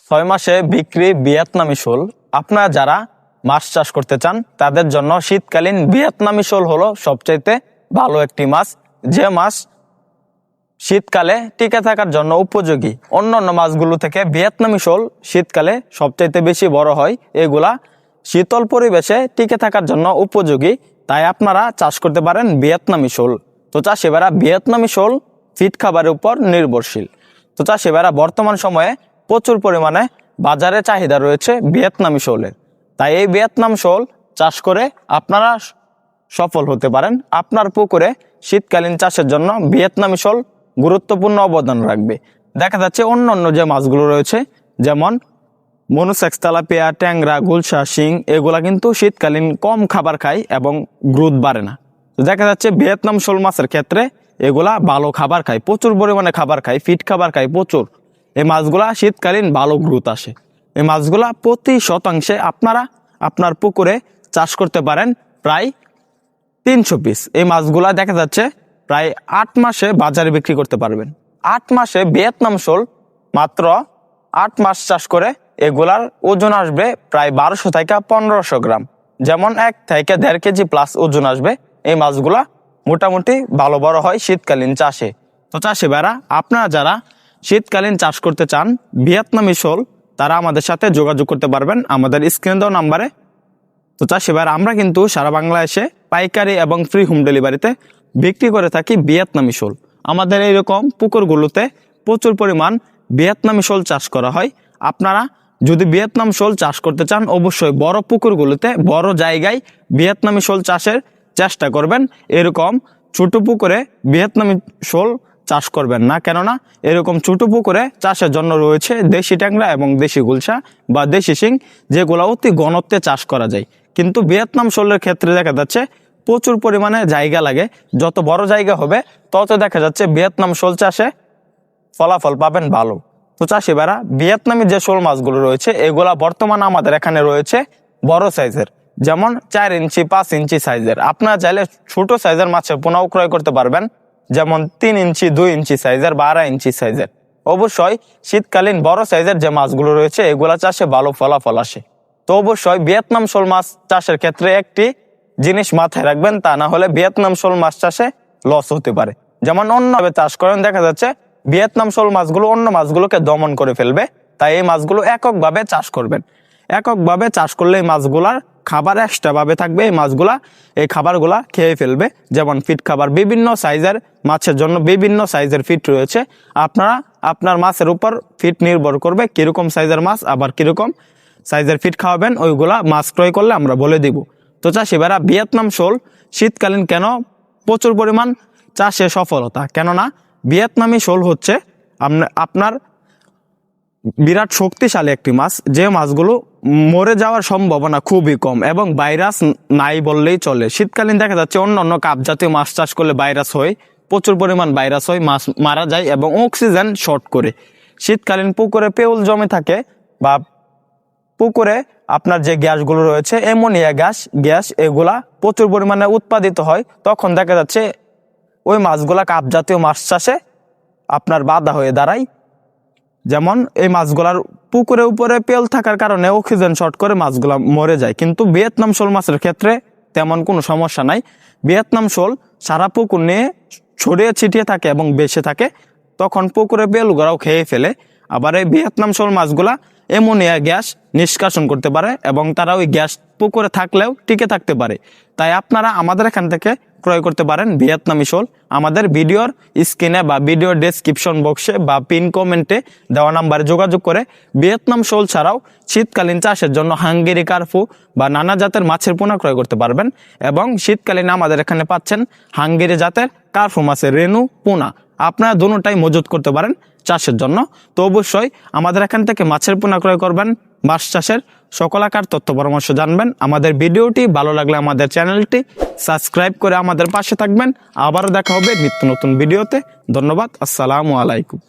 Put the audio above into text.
6 মাসে বিক্রি ভিয়েতনামি শোল। আপনারা যারা মাছ চাষ করতে চান তাদের জন্য শীতকালীন ভিয়েতনামি শোল হলো সবচাইতে ভালো একটি মাছ, যে মাছ শীতকালে টিকে থাকার জন্য উপযোগী। অন্যান্য মাছগুলো থেকে ভিয়েতনামি শোল শীতকালে সবচাইতে বেশি বড় হয়। এগুলা শীতল পরিবেশে টিকে থাকার জন্য উপযোগী, তাই আপনারা চাষ করতে পারেন ভিয়েতনামি শোল। তো চাষিভাইরা ভিয়েতনামি শোল ফিড খাবারের উপর নির্ভরশীল। তো চাষিভাইরা বর্তমান সময়ে প্রচুর পরিমাণে বাজারে চাহিদা রয়েছে ভিয়েতনামি শোলের, তাই এই ভিয়েতনাম শোল চাষ করে আপনারা সফল হতে পারেন। আপনার পুকুরে শীতকালীন চাষের জন্য ভিয়েতনামি শোল গুরুত্বপূর্ণ অবদান রাখবে। দেখা যাচ্ছে অন্যান্য যে মাছগুলো রয়েছে যেমন মনুসেক্স, তেলাপিয়া, ট্যাংরা, গুলশা, শিং, এগুলা কিন্তু শীতকালীন কম খাবার খায় এবং গ্রোথ বাড়ে না। তো দেখা যাচ্ছে ভিয়েতনাম শোল মাছের ক্ষেত্রে এগুলা ভালো খাবার খায়, প্রচুর পরিমাণে খাবার খায়, ফিট খাবার খায় প্রচুর। এই মাছগুলা শীতকালীন ভালো গ্রোথ আসে। এই মাছগুলা প্রতি শতাংশে আপনারা আপনার পুকুরে চাষ করতে পারেন প্রায় 300 পিস। এই মাছগুলা দেখা যাচ্ছে প্রায় 8 মাসে বাজারে বিক্রি করতে পারবেন। 8 মাসে ভিয়েতনাম শোল মাত্র 8 মাস চাষ করে এগুলার ওজন আসবে প্রায় 1200 থেকে 1500 গ্রাম, যেমন 1 থেকে 1.5 কেজি প্লাস ওজন আসবে। এই মাছগুলা মোটামুটি ভালো বড় হয় শীতকালীন চাষে। তো চাষি ভাইরা, আপনারা যারা শীতকালীন চাষ করতে চান ভিয়েতনামি শোল, তারা আমাদের সাথে যোগাযোগ করতে পারবেন আমাদের স্ক্রিনে দেওয়া নাম্বারে। তো চাষি ভাইরা, আমরা কিন্তু সারা বাংলাদেশে পাইকারি এবং ফ্রি হোম ডেলিভারিতে বিক্রি করে থাকি ভিয়েতনামি শোল। আমাদের এইরকম পুকুরগুলোতে প্রচুর পরিমাণ ভিয়েতনামি শোল চাষ করা হয়। আপনারা যদি ভিয়েতনাম শোল চাষ করতে চান অবশ্যই বড় পুকুরগুলোতে, বড় জায়গায় ভিয়েতনামি শোল চাষের চেষ্টা করবেন। এরকম ছোট পুকুরে ভিয়েতনামি শোল চাষ করবেন না, কেননা এরকম ছোট পুকুরে চাষের জন্য রয়েছে দেশি ট্যাংরা এবং দেশি গুলশা বা দেশি শিং, যেগুলো অতি ঘনত্বে চাষ করা যায়। কিন্তু ভিয়েতনাম শোলের ক্ষেত্রে দেখা যাচ্ছে প্রচুর পরিমাণে জায়গা লাগে। যত বড় জায়গা হবে তত দেখা যাচ্ছে ভিয়েতনাম শোল চাষে ফলাফল পাবেন ভালো। তো চাষি ভাইরা, ভিয়েতনামি যে শোল মাছগুলো রয়েছে এগুলা বর্তমানে আমাদের এখানে রয়েছে বড় সাইজের, যেমন 4 ইঞ্চি 5 ইঞ্চি সাইজের। আপনারা চাইলে ছোট সাইজের মাছের পোনাও ক্রয় করতে পারবেন, যেমন 3 ইঞ্চি 2 ইঞ্চি সাইজের বা 2.5 ইঞ্চি সাইজের। অবশ্যই শীতকালীন বড় সাইজের যে মাছগুলো রয়েছে এগুলা চাষে ভালো ফলাফল আসে। তো অবশ্যই ভিয়েতনাম শোল মাছ চাষের ক্ষেত্রে একটি জিনিস মাথায় রাখবেন, তা না হলে ভিয়েতনাম শোল মাছ চাষে লস হতে পারে। যেমন অন্যভাবে চাষ করেন দেখা যাচ্ছে ভিয়েতনাম শোল মাছগুলো অন্য মাছগুলোকে দমন করে ফেলবে, তাই এই মাছগুলো এককভাবে চাষ করবেন। এককভাবে চাষ করলে এই মাছগুলার খাবার এক্সট্রা ভাবে থাকবে, এই মাছগুলা এই খাবারগুলা খেয়ে ফেলবে। যেমন ফিট খাবার, বিভিন্ন সাইজের মাছের জন্য বিভিন্ন সাইজের ফিট রয়েছে। আপনারা আপনার মাছের উপর ফিট নির্ভর করবে কিরকম সাইজের মাছ আবার কিরকম সাইজের ফিট খাওয়াবেন, ওইগুলা মাছ ক্রয় করলে আমরা বলে দিব। তো চাষি ভাইরা, ভিয়েতনাম শোল শীতকালীন কেন প্রচুর পরিমাণ চাষে সফলতা, কেননা ভিয়েতনামি শোল হচ্ছে আপনার বিরাট শক্তিশালী একটি মাছ, যে মাছগুলো মরে যাওয়ার সম্ভাবনা খুবই কম এবং ভাইরাস নাই বললেই চলে। শীতকালীন দেখা যাচ্ছে অন্য কাপ জাতীয় মাছ চাষ করলে ভাইরাস হয়, প্রচুর পরিমাণ ভাইরাস হয়, মাছ মারা যায় এবং অক্সিজেন শর্ট করে। শীতকালীন পুকুরে পেউল জমে থাকে বা পুকুরে আপনার যে গ্যাসগুলো রয়েছে অ্যামোনিয়া গ্যাস এগুলা প্রচুর পরিমাণে উৎপাদিত হয়, তখন দেখা যাচ্ছে ওই মাছগুলা কাপ জাতীয় মাছ চাষে আপনার বাধা হয়ে দাঁড়ায়। যেমন এই মাছগুলার পুকুরের উপরে পেল থাকার কারণে অক্সিজেন শর্ট করে মাছগুলা মরে যায়। কিন্তু ভিয়েতনাম শোল মাছের ক্ষেত্রে তেমন কোনো সমস্যা নাই। ভিয়েতনাম শোল সারা পুকুর নিয়ে ছড়িয়ে ছিটিয়ে থাকে এবং বেঁচে থাকে, তখন পুকুরে পেলগুলাও খেয়ে ফেলে। আবার এই ভিয়েতনাম শোল মাছগুলা অ্যামোনিয়া গ্যাস নিষ্কাশন করতে পারে এবং তারা ওই গ্যাস পুকুরে থাকলেও টিকে থাকতে পারে। তাই আপনারা আমাদের এখান থেকে ক্রয় করতে পারেন ভিয়েতনামি শোল। আমাদের ভিডিওর স্ক্রিনে বা ভিডিওর ডেসক্রিপশন বক্সে বা পিন কমেন্টে দেওয়া নাম্বারে যোগাযোগ করে ভিয়েতনাম শোল ছাড়াও শীতকালীন চাষের জন্য হাঙ্গেরি কার্পু বা নানা জাতের মাছের পোনা ক্রয় করতে পারবেন। এবং শীতকালীন আমাদের এখানে পাচ্ছেন হাঙ্গেরি জাতের কার্পু মাছের রেনু পোনা। আপনারা দুটোটাই মজুত করতে পারেন চাষের জন্য। তো অবশ্যই আমাদের এখান থেকে মাছের পোনা ক্রয় করবেন, মাছ চাষের সকল আকার তথ্য পরামর্শ জানবেন। আমাদের ভিডিওটি ভালো লাগলে আমাদের চ্যানেলটি সাবস্ক্রাইব করে আমাদের পাশে থাকবেন। আবারও দেখা হবে নিত্য নতুন ভিডিওতে। ধন্যবাদ। আসসালামু আলাইকুম।